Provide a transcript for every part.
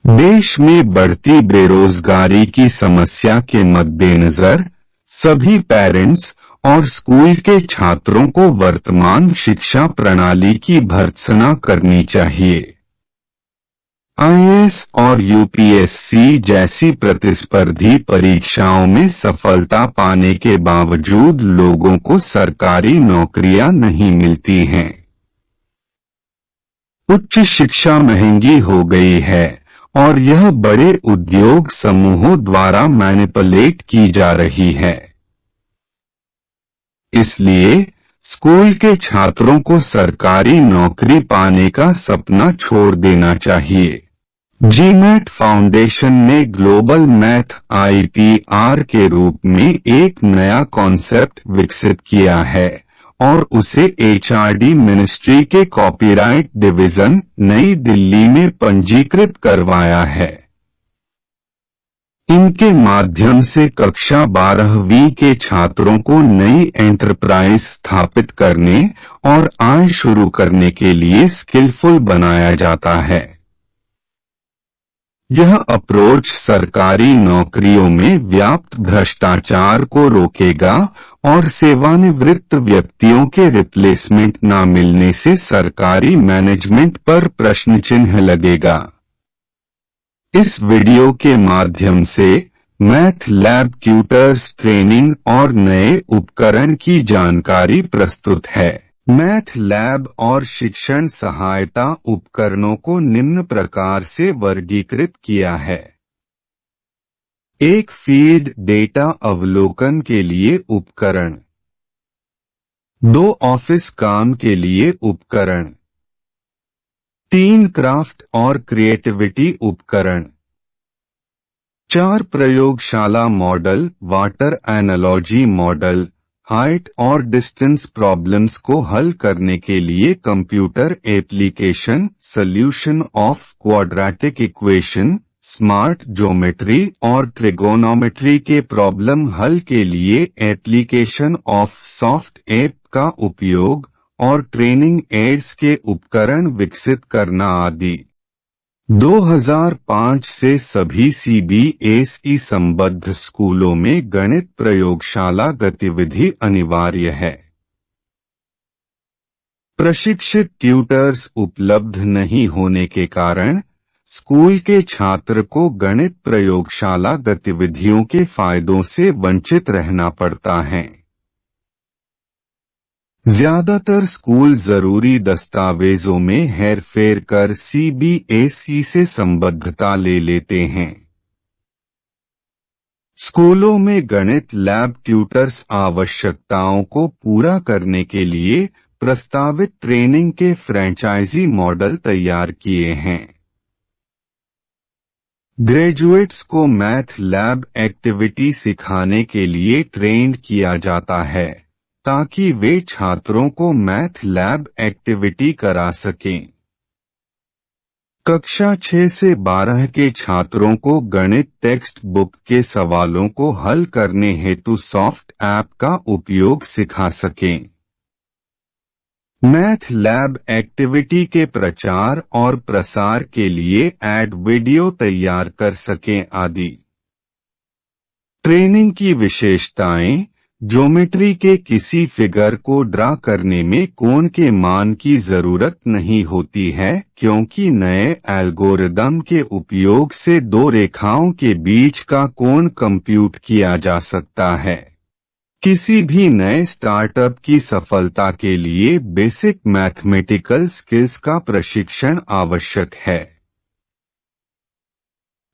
देश में बढ़ती बेरोजगारी की समस्या के मद्देनजर सभी पेरेंट्स और स्कूल के छात्रों को वर्तमान शिक्षा प्रणाली की भर्त्सना करनी चाहिए। आईएएस और यूपीएससी जैसी प्रतिस्पर्धी परीक्षाओं में सफलता पाने के बावजूद लोगों को सरकारी नौकरियां नहीं मिलती हैं। उच्च शिक्षा महंगी हो गई है और यह बड़े उद्योग समूहों द्वारा मैनिपुलेट की जा रही है। इसलिए स्कूल के छात्रों को सरकारी नौकरी पाने का सपना छोड़ देना चाहिए। जीमैट फाउंडेशन ने ग्लोबल मैथ आईपीआर के रूप में एक नया कॉन्सेप्ट विकसित किया है और उसे एचआरडी मिनिस्ट्री के कॉपीराइट डिवीजन नई दिल्ली में पंजीकृत करवाया है। इनके माध्यम से कक्षा 12वीं के छात्रों को नई एंटरप्राइज स्थापित करने और आय शुरू करने के लिए स्किलफुल बनाया जाता है। यह अप्रोच सरकारी नौकरियों में व्याप्त भ्रष्टाचार को रोकेगा और सेवानिवृत्त व्यक्तियों के रिप्लेसमेंट न मिलने से सरकारी मैनेजमेंट पर प्रश्न चिन्ह लगेगा। इस वीडियो के माध्यम से मैथ लैब ट्यूटर्स ट्रेनिंग और नए उपकरण की जानकारी प्रस्तुत है। मैथ लैब और शिक्षण सहायता उपकरणों को निम्न प्रकार से वर्गीकृत किया है। एक फील्ड डेटा अवलोकन के लिए उपकरण, 2 ऑफिस काम के लिए उपकरण, 3 क्राफ्ट और क्रिएटिविटी उपकरण, 4 प्रयोगशाला model, water analogy model, height और डिस्टेंस प्रॉब्लम्स को हल करने के लिए computer application, solution of quadratic equation, smart geometry और ट्रिगोनोमेट्री के प्रॉब्लम हल के लिए एप्लीकेशन ऑफ सॉफ्ट ऐप का उपयोग और ट्रेनिंग एड्स के उपकरण विकसित करना आदि। 2005 से सभी सीबीएसई संबद्ध स्कूलों में गणित प्रयोगशाला गतिविधि अनिवार्य है। प्रशिक्षित ट्यूटर्स उपलब्ध नहीं होने के कारण स्कूल के छात्र को गणित प्रयोगशाला गतिविधियों के फायदों से वंचित रहना पड़ता है। ज्यादातर स्कूल जरूरी दस्तावेजों में हेरफेर कर सीबीएसई से संबद्धता ले लेते हैं। स्कूलों में गणित लैब ट्यूटर्स आवश्यकताओं को पूरा करने के लिए प्रस्तावित ट्रेनिंग के फ्रेंचाइजी मॉडल तैयार किए हैं। ग्रेजुएट्स को मैथ लैब एक्टिविटी सिखाने के लिए ट्रेंड किया जाता है ताकि वे छात्रों को मैथ लैब एक्टिविटी करा सकें। कक्षा 6 से 12 के छात्रों को गणित टेक्स्ट बुक के सवालों को हल करने हेतु सॉफ्ट ऐप का उपयोग सिखा सकें। मैथ लैब एक्टिविटी के प्रचार और प्रसार के लिए एड वीडियो तैयार कर सकें आदि। ट्रेनिंग की विशेषताएं: ज्योमेट्री के किसी फिगर को ड्रा करने में कोण के मान की जरूरत नहीं होती है क्योंकि नए एल्गोरिदम के उपयोग से 2 रेखाओं के बीच का कोण कंप्यूट किया जा सकता है। किसी भी नए स्टार्टअप की सफलता के लिए बेसिक मैथमेटिकल स्किल्स का प्रशिक्षण आवश्यक है।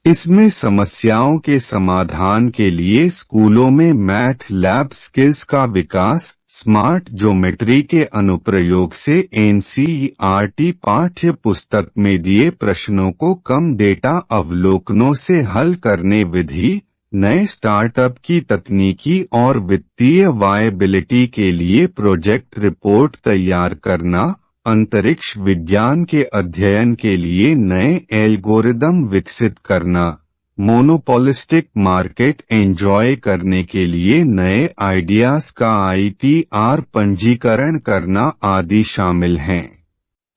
इसमें समस्याओं के समाधान के लिए स्कूलों में मैथ लैब स्किल्स का विकास, स्मार्ट ज्योमेट्री के अनुप्रयोग से एनसीईआरटी पाठ्य पुस्तक में दिए प्रश्नों को कम डेटा अवलोकनों से हल करने विधि, नए स्टार्टअप की तकनीकी और वित्तीय वायबिलिटी के लिए प्रोजेक्ट रिपोर्ट तैयार करना, अंतरिक्ष विज्ञान के अध्ययन के लिए नए एल्गोरिदम विकसित करना, मोनोपोलिस्टिक मार्केट एंजॉय करने के लिए नए आइडियाज का आईपीआर पंजीकरण करना आदि शामिल हैं।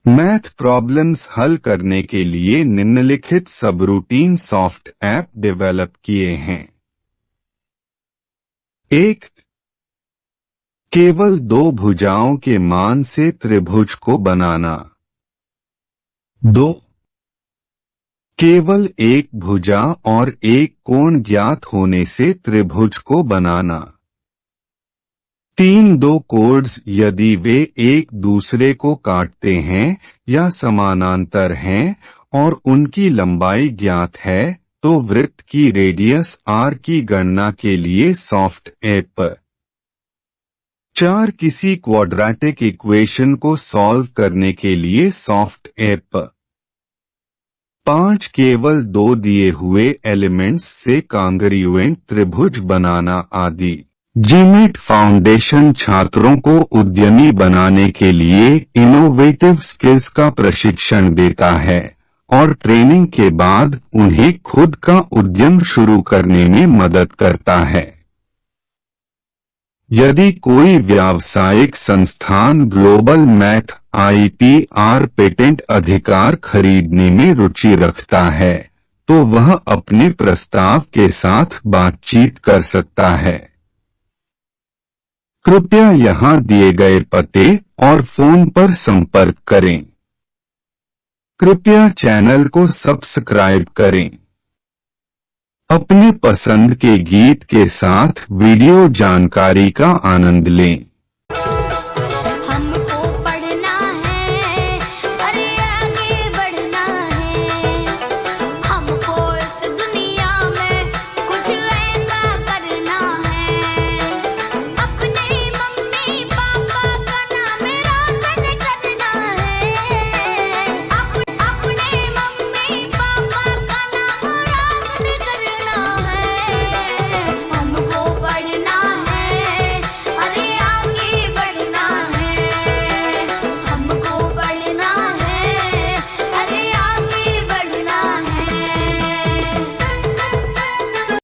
मैथ प्रॉब्लम्स हल करने के लिए निम्नलिखित सबरूटीन सॉफ्ट ऐप डेवलप किए हैं। 1. केवल 2 भुजाओं के मान से त्रिभुज को बनाना। 2. केवल एक भुजा और एक कोण ज्ञात होने से त्रिभुज को बनाना। 3. 2 कोड्स यदि वे एक दूसरे को काटते हैं या समानांतर हैं और उनकी लंबाई ज्ञात है तो वृत्त की रेडियस r की गणना के लिए सॉफ्ट ऐप। 4. किसी क्वाड्रेटिक इक्वेशन को सॉल्व करने के लिए सॉफ्ट ऐप। 5. केवल 2 दिए हुए एलिमेंट्स से कांग्रुएंट त्रिभुज बनाना आदि। जीमेट फाउंडेशन छात्रों को उद्यमी बनाने के लिए इनोवेटिव स्किल्स का प्रशिक्षण देता है और ट्रेनिंग के बाद उन्हें खुद का उद्यम शुरू करने में मदद करता है। यदि कोई व्यावसायिक संस्थान ग्लोबल मैथ IPR पेटेंट अधिकार खरीदने में रुचि रखता है तो वह अपने प्रस्ताव के साथ बातचीत कर सकता है। कृपया यहाँ दिए गए पते और फोन पर संपर्क करें। कृपया चैनल को सब्सक्राइब करें। अपने पसंद के गीत के साथ वीडियो जानकारी का आनंद लें।